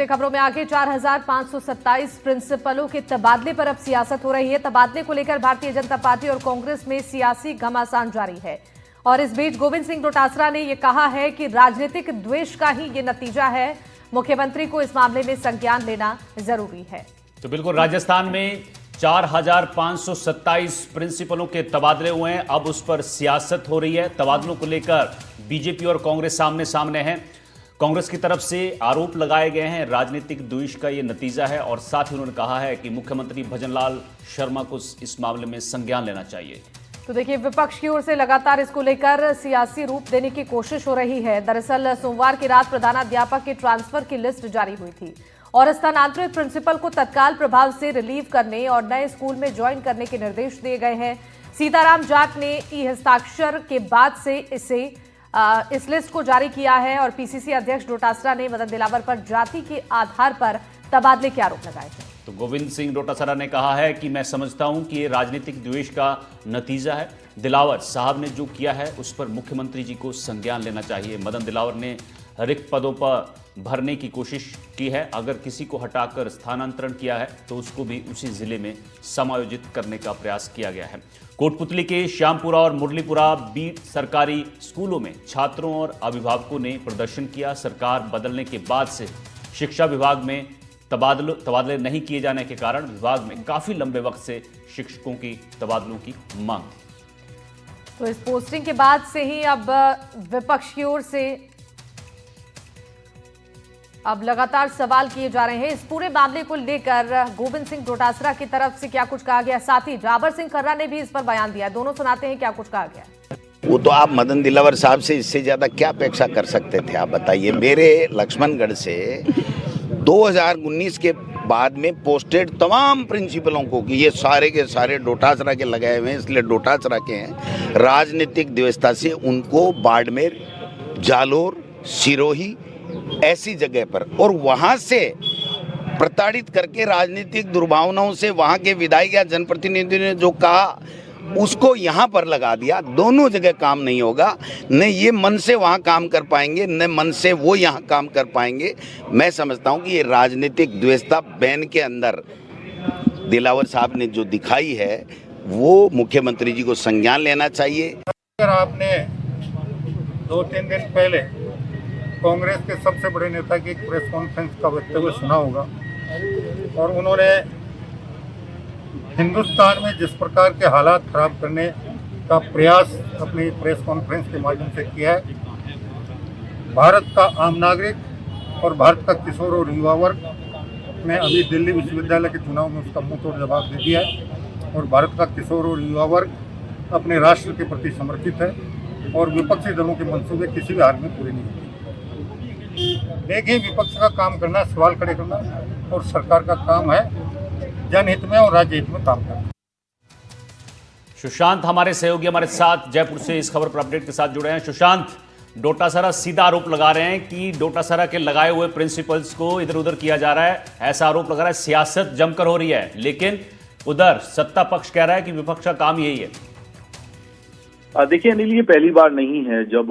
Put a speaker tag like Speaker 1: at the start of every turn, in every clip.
Speaker 1: खबरों में आगे 4,527 प्रिंसिपलों के तबादले पर अब सियासत हो रही है। तबादले को लेकर भारतीय जनता पार्टी और कांग्रेस में सियासी घमासान जारी है और इस बीच गोविंद सिंह डोटासरा ने यह कहा है कि राजनीतिक द्वेष का ही ये नतीजा है। मुख्यमंत्री को इस मामले में संज्ञान लेना जरूरी है।
Speaker 2: तो बिल्कुल, राजस्थान में 4,527 प्रिंसिपलों के तबादले हुए हैं। अब उस पर सियासत हो रही है। तबादलों को लेकर बीजेपी और कांग्रेस सामने सामने हैं। कांग्रेस की तरफ से आरोप लगाए गए हैं, राजनीतिक द्वेष का यह नतीजा है और साथ ही उन्होंने कहा है कि मुख्यमंत्री भजनलाल शर्मा को इस मामले में संज्ञान लेना चाहिए।
Speaker 1: तो देखिए, विपक्ष की ओर से लगातार इसको लेकर सियासी रूप देने की कोशिश हो रही है। दरअसल सोमवार की रात प्रधानाध्यापक के ट्रांसफर की लिस्ट जारी हुई थी और स्थानांतरित प्रिंसिपल को तत्काल प्रभाव से रिलीव करने और नए स्कूल में ज्वाइन करने के निर्देश दिए गए हैं। सीताराम जाट ने ई हस्ताक्षर के बाद से इस लिस्ट को जारी किया है और पीसीसी अध्यक्ष डोटासरा ने मदन दिलावर पर जाति के आधार पर तबादले के आरोप लगाए थे।
Speaker 2: तो गोविंद सिंह डोटासरा ने कहा है कि मैं समझता हूं कि ये राजनीतिक द्वेष का नतीजा है। दिलावर साहब ने जो किया है उस पर मुख्यमंत्री जी को संज्ञान लेना चाहिए। मदन दिलावर ने रिक्त पदों पर भरने की कोशिश की है। अगर किसी को हटाकर स्थानांतरण किया है तो उसको भी उसी जिले में समायोजित करने का प्रयास किया गया है। कोटपुतली के श्यामपुरा और मुरलीपुरा बीट सरकारी स्कूलों में छात्रों और अभिभावकों ने प्रदर्शन किया। सरकार बदलने के बाद से शिक्षा विभाग में तबादले नहीं किए जाने के कारण विभाग में काफी लंबे वक्त से शिक्षकों की तबादलों की मांग।
Speaker 1: तो इस पोस्टिंग के बाद से ही अब विपक्ष की ओर से अब लगातार सवाल किए जा रहे हैं। इस पूरे मामले को लेकर गोविंद सिंह डोटासरा की तरफ से क्या कुछ कहा गया, साथ ही जाबर सिंह खर्रा ने भी इस पर बयान दिया। दोनों सुनाते हैं क्या कुछ कहा गया।
Speaker 3: वो तो आप मदन दिलावर साहब से इससे ज्यादा क्या अपेक्षा कर सकते थे, आप बताइए। मेरे लक्ष्मणगढ़ से 2019 के बाद में पोस्टेड तमाम प्रिंसिपलों को कि ये सारे के सारे डोटासरा के लगाए हुए हैं, इसलिए डोटासरा के हैं। राजनीतिक व्यवस्था से उनको बाड़मेर, जालोर, सिरोही ऐसी जगह पर और वहां से प्रताड़ित करके राजनीतिक दुर्भावनाओं से वहां के विधायक या जनप्रतिनिधि ने जो कहा उसको यहाँ पर लगा दिया। दोनों जगह काम नहीं होगा, न ये मन से वहाँ काम कर पाएंगे न मन से वो यहाँ काम कर पाएंगे। मैं समझता हूँ कि ये राजनीतिक द्वेषता बैन के अंदर दिलावर साहब ने जो दिखाई है वो मुख्यमंत्री जी को संज्ञान लेना चाहिए।
Speaker 4: अगर आपने 2-3 दिन पहले कांग्रेस के सबसे बड़े नेता की एक प्रेस कॉन्फ्रेंस का वक्तव्य सुना होगा और उन्होंने हिंदुस्तान में जिस प्रकार के हालात खराब करने का प्रयास अपनी प्रेस कॉन्फ्रेंस के माध्यम से किया है, भारत का आम नागरिक और भारत का किशोर और युवा वर्ग ने अभी दिल्ली विश्वविद्यालय के चुनाव में उसका मुंह तोड़ जवाब दे दिया है और भारत का किशोर और युवा वर्ग अपने राष्ट्र के प्रति समर्पित है और विपक्षी दलों के मंसूबे किसी भी हाल में पूरे नहीं होंगे। देखिए, विपक्ष का काम करना, सवाल खड़े करना और सरकार का काम है जनहित में और राज्य हित में काम करना।
Speaker 2: सुशांत हमारे सहयोगी हमारे साथ जयपुर से इस खबर पर अपडेट के साथ जुड़े हैं। सुशांत, डोटासरा सीधा आरोप लगा रहे हैं कि डोटासरा के लगाए हुए प्रिंसिपल्स को इधर उधर किया जा रहा है, ऐसा आरोप लगा रहा है। सियासत जमकर हो रही है, लेकिन उधर सत्ता पक्ष कह रहा है कि विपक्ष का काम यही है।
Speaker 5: देखिए अनिल, ये पहली बार नहीं है जब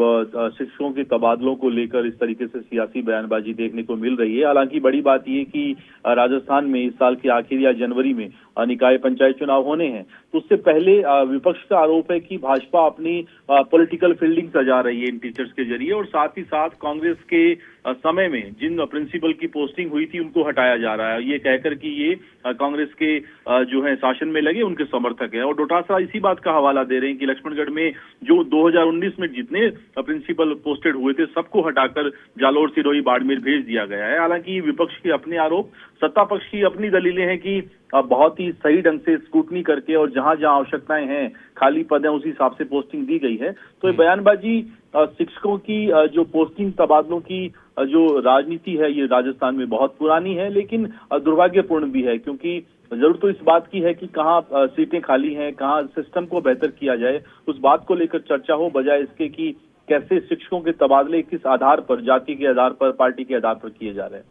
Speaker 5: शिक्षकों के तबादलों को लेकर इस तरीके से सियासी बयानबाजी देखने को मिल रही है। हालांकि बड़ी बात यह कि राजस्थान में इस साल के आखिर या जनवरी में निकाय पंचायत चुनाव होने हैं, तो उससे पहले विपक्ष का आरोप है कि भाजपा अपनी पॉलिटिकल फील्डिंग सजा रही है इन टीचर्स के जरिए और साथ ही साथ कांग्रेस के समय में जिन प्रिंसिपल की पोस्टिंग हुई थी उनको हटाया जा रहा है, ये कहकर कि ये कांग्रेस के जो है शासन में लगे उनके समर्थक हैं। और डोटासरा इसी बात का हवाला दे रहे हैं कि लक्ष्मणगढ़ में जो 2019 में जितने प्रिंसिपल पोस्टेड हुए थे सबको हटाकर जालोर, सिरोही, बाड़मेर भेज दिया गया है। हालांकि विपक्ष के अपने आरोप, सत्ता पक्ष की अपनी दलीलें हैं कि बहुत ही सही ढंग से स्क्रूटनी करके और जहां जहां आवश्यकताएं हैं, खाली पद हैं, उसी हिसाब से पोस्टिंग दी गई है। तो ये बयानबाजी शिक्षकों की जो पोस्टिंग तबादलों की जो राजनीति है ये राजस्थान में बहुत पुरानी है, लेकिन दुर्भाग्यपूर्ण भी है, क्योंकि जरूरत तो इस बात की है कि कहाँ सीटें खाली हैं, कहाँ सिस्टम को बेहतर किया जाए, उस बात को लेकर चर्चा हो, बजाय इसके कि कैसे शिक्षकों के तबादले किस आधार पर, जाति के आधार पर, पार्टी के आधार पर किए जा रहे हैं।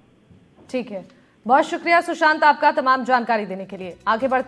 Speaker 1: ठीक है, बहुत शुक्रिया सुशांत आपका तमाम जानकारी देने के लिए। आगे बढ़ते